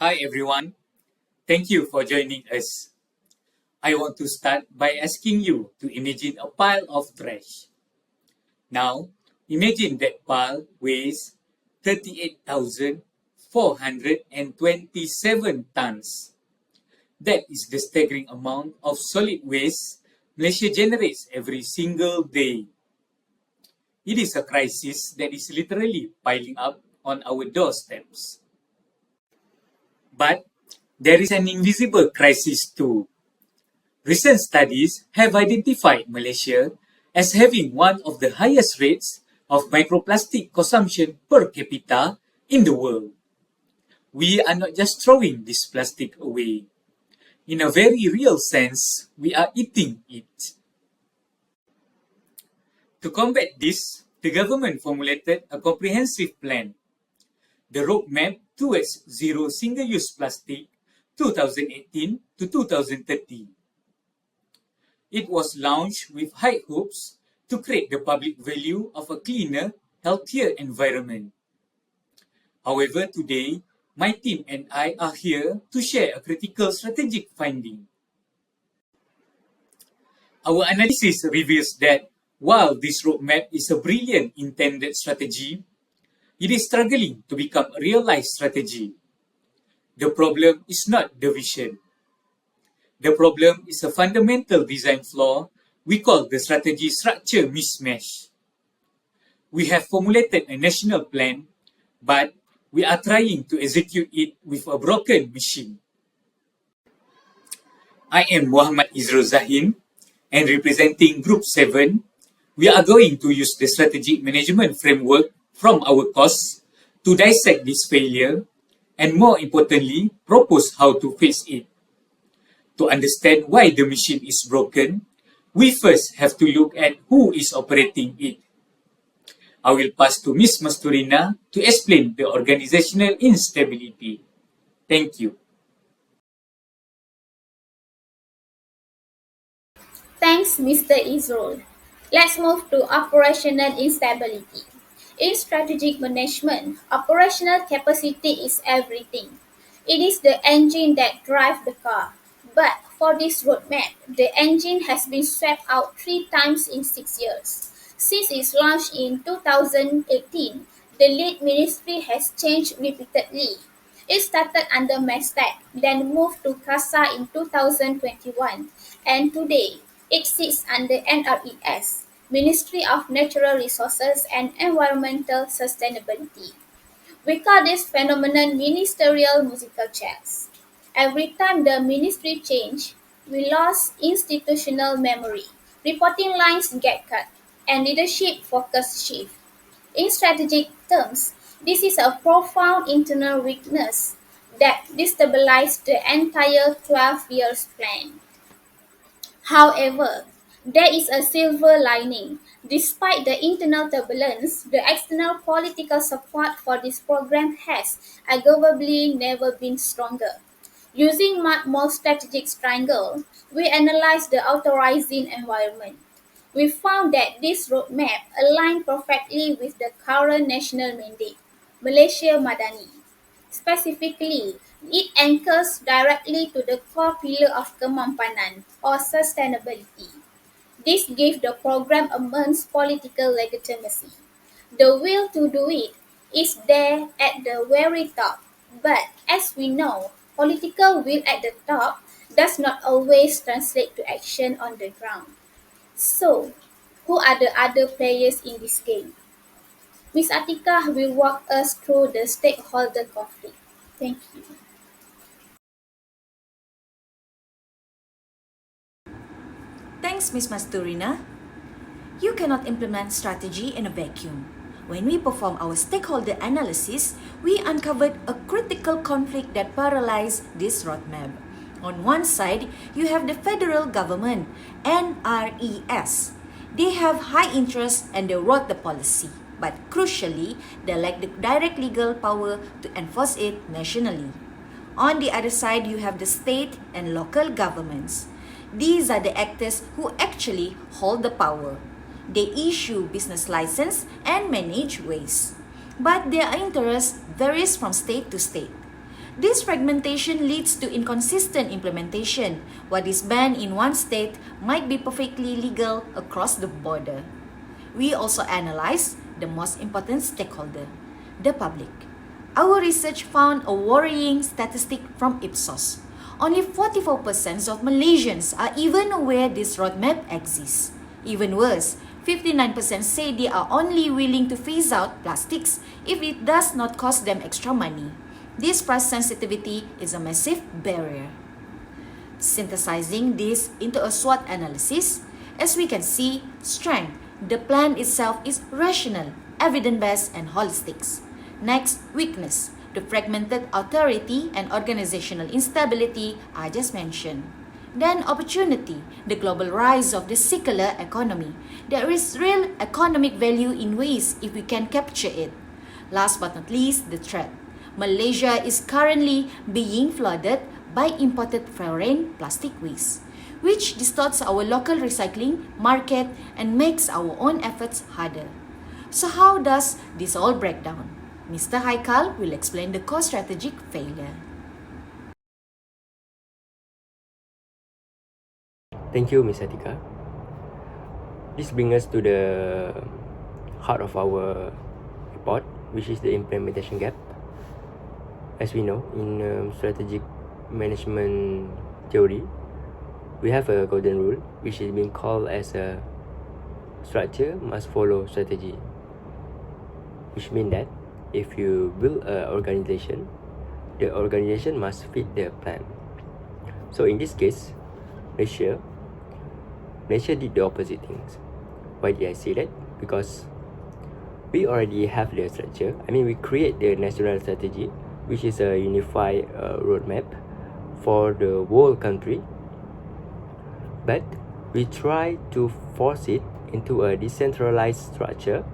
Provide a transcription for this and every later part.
Hi everyone, thank you for joining us. I want to start by asking you to imagine a pile of trash. Now, imagine that pile weighs 38,427 tons. That is the staggering amount of solid waste Malaysia generates every single day. It is a crisis that is literally piling up on our doorsteps. But there is an invisible crisis too. Recent studies have identified Malaysia as having one of the highest rates of microplastic consumption per capita in the world. We are not just throwing this plastic away. In a very real sense, we are eating it. To combat this, the government formulated a comprehensive plan, the Roadmap towards Zero Single-Use Plastic 2018 to 2030. It was launched with high hopes to create the public value of a cleaner, healthier environment. However, today, my team and I are here to share a critical strategic finding. Our analysis reveals that while this roadmap is a brilliant intended strategy, it is struggling to become a real-life strategy. The problem is not the vision. The problem is a fundamental design flaw we call the strategy structure mismatch. We have formulated a national plan, but we are trying to execute it with a broken machine. I am MUHAMAD ZAHIN, and representing Group 7, we are going to use the strategic management framework from our course to dissect this failure and, more importantly, propose how to fix it. To understand why the machine is broken, we first have to look at who is operating it. I will pass to Ms. MASTURINA to explain the organizational instability. Thank you. Thanks, Mr. IZRUL. Let's move to operational instability. In strategic management, operational capacity is everything. It is the engine that drives the car. But for this roadmap, the engine has been swapped out 3 times in 6 years. Since its launch in 2018, the lead ministry has changed repeatedly. It started under MASTAC, then moved to CASA in 2021, and today it sits under NRES, Ministry of Natural Resources and Environmental Sustainability. We call this phenomenon ministerial musical chairs. Every time the ministry changed, we lost institutional memory, reporting lines get cut, and leadership focus shift. In strategic terms, this is a profound internal weakness that destabilized the entire 12 years plan. However, there is a silver lining. Despite the internal turbulence, the external political support for this program has arguably never been stronger. Using more strategic triangle, we analyzed the authorizing environment. We found that this roadmap aligned perfectly with the current national mandate, Malaysia Madani. Specifically, it anchors directly to the core pillar of kemampanan or sustainability. This gave the program immense political legitimacy. The will to do it is there at the very top, but as we know, political will at the top does not always translate to action on the ground. So, who are the other players in this game? Ms. ATIQAH will walk us through the stakeholder conflict. Thank you. Thanks, Ms. Masturina. You cannot implement strategy in a vacuum. When we perform our stakeholder analysis, we uncovered a critical conflict that paralyzed this roadmap. On one side, you have the federal government, NRES. They have high interest and they wrote the policy, but crucially, they lack the direct legal power to enforce it nationally. On the other side, you have the state and local governments. These are the actors who actually hold the power. They issue business license and manage waste. But their interest varies from state to state. This fragmentation leads to inconsistent implementation. What is banned in one state might be perfectly legal across the border. We also analyze the most important stakeholder, the public. Our research found a worrying statistic from Ipsos. Only 44% of Malaysians are even aware this roadmap exists. Even worse, 59% say they are only willing to phase out plastics if it does not cost them extra money. This price sensitivity is a massive barrier. Synthesizing this into a SWOT analysis, as we can see, strength, the plan itself is rational, evidence-based, and holistic. Next, weakness, the fragmented authority and organizational instability I just mentioned. Then opportunity, the global rise of the circular economy. There is real economic value in waste if we can capture it. Last but not least, the threat. Malaysia is currently being flooded by imported foreign plastic waste, which distorts our local recycling market and makes our own efforts harder. So how does this all break down? Mr. HAIQAL will explain the core strategic failure. Thank you, Ms. ATIQAH. This brings us to the heart of our report, which is the implementation gap. As we know, in strategic management theory, we have a golden rule, which is being called as a structure must follow strategy, which means that if you build an organization, the organization must fit the plan. So in this case, Malaysia did the opposite things. Why did I say that? Because we already have the structure. We create the national strategy, which is a unified roadmap for the whole country. But we try to force it into a decentralized structure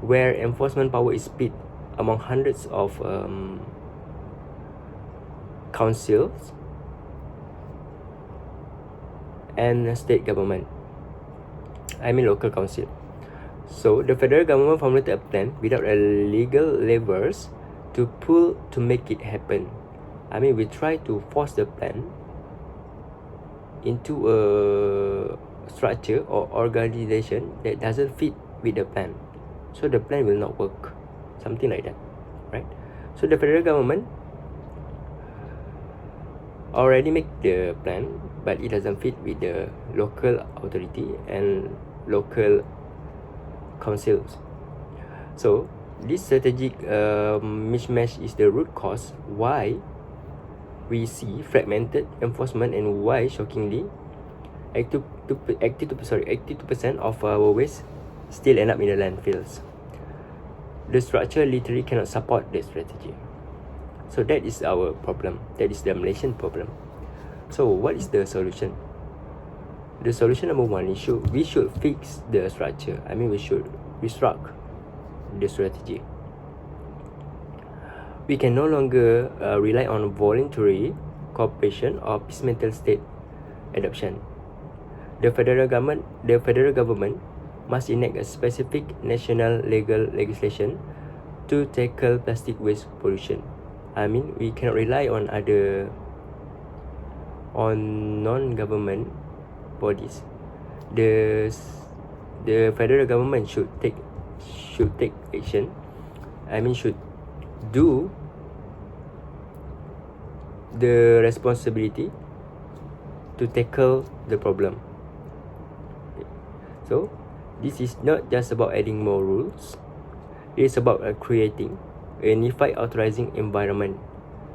where enforcement power is split among hundreds of councils and state government. Local council. So the federal government formulated a plan without a legal levers to pull to make it happen. We try to force the plan into a structure or organization that doesn't fit with the plan. So the plan will not work. Something like that, right? So the federal government already make the plan, but it doesn't fit with the local authority and local councils. So this strategic mismatch is the root cause why we see fragmented enforcement and why, shockingly, 82% of our waste still end up in the landfills. The structure literally cannot support that strategy. So that is our problem. That is the Malaysian problem. So what is the solution? The solution number one is we should fix the structure. We should restructure the strategy. We can no longer rely on voluntary cooperation or piecemeal state adoption. The federal government must enact a specific national legal legislation to tackle plastic waste pollution. We cannot rely on non-government bodies. The federal government should take action. Should do the responsibility to tackle the problem. So this is not just about adding more rules. It is about creating a unified authorizing environment.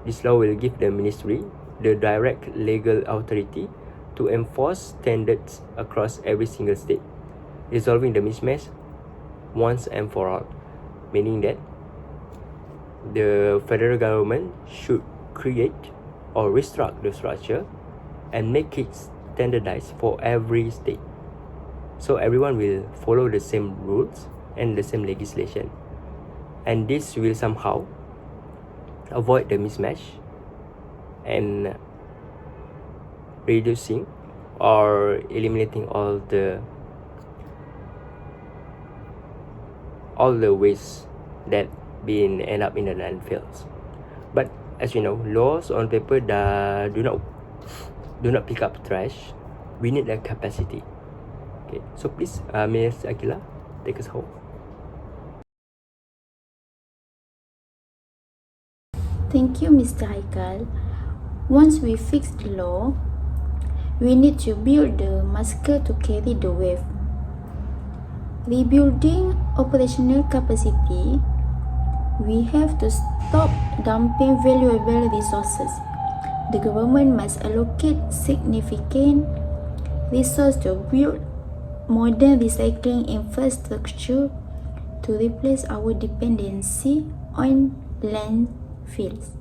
This law will give the ministry the direct legal authority to enforce standards across every single state, resolving the mismatch once and for all. Meaning that the federal government should create or restructure the structure and make it standardized for every state, so everyone will follow the same rules and the same legislation, and this will somehow avoid the mismatch and reducing or eliminating all the waste that end up in the landfills. as we know, laws on paper do not pick up trash. We need that capacity. Okay, so please, Ms. AQILAH, take us home. Thank you, Mr. HAIQAL. Once we fix the law, we need to build the muscle to carry the wave. Rebuilding operational capacity, we have to stop dumping valuable resources. The government must allocate significant resources to build modern recycling infrastructure to replace our dependency on landfills.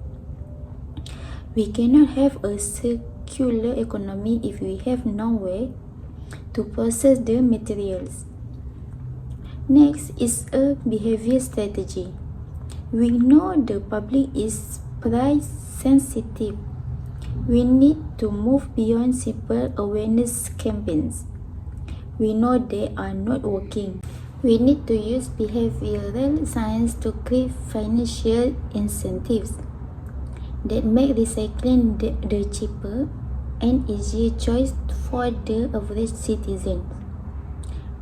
We cannot have a circular economy if we have no way to process the materials. Next is a behavior strategy. We know the public is price sensitive. We need to move beyond simple awareness campaigns. We know they are not working. We need to use behavioral science to create financial incentives that make recycling the cheaper and easier choice for the average citizen.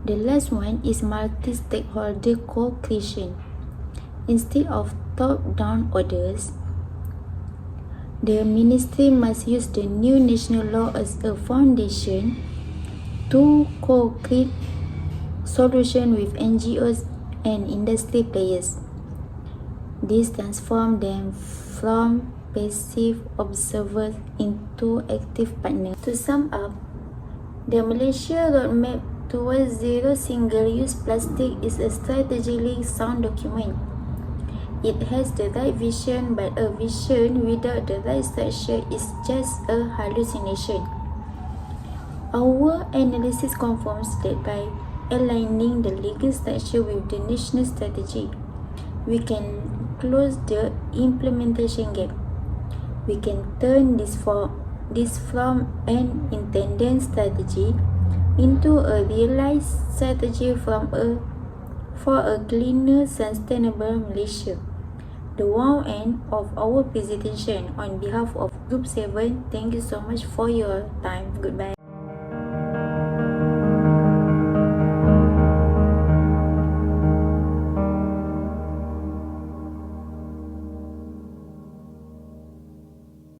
The last one is multi-stakeholder co-creation. Instead of top-down orders, the ministry must use the new national law as a foundation to co-create solutions with NGOs and industry players. This transforms them from passive observers into active partners. To sum up, the Malaysia Roadmap towards Zero Single-Use Plastic is a strategically sound document. It has the right vision, but a vision without the right structure is just a hallucination. Our analysis confirms that by aligning the legal structure with the national strategy, we can close the implementation gap. We can turn this from an intended strategy into a realized strategy for a cleaner, sustainable Malaysia. The warm end of our presentation on behalf of Group 7. Thank you so much for your time. Goodbye.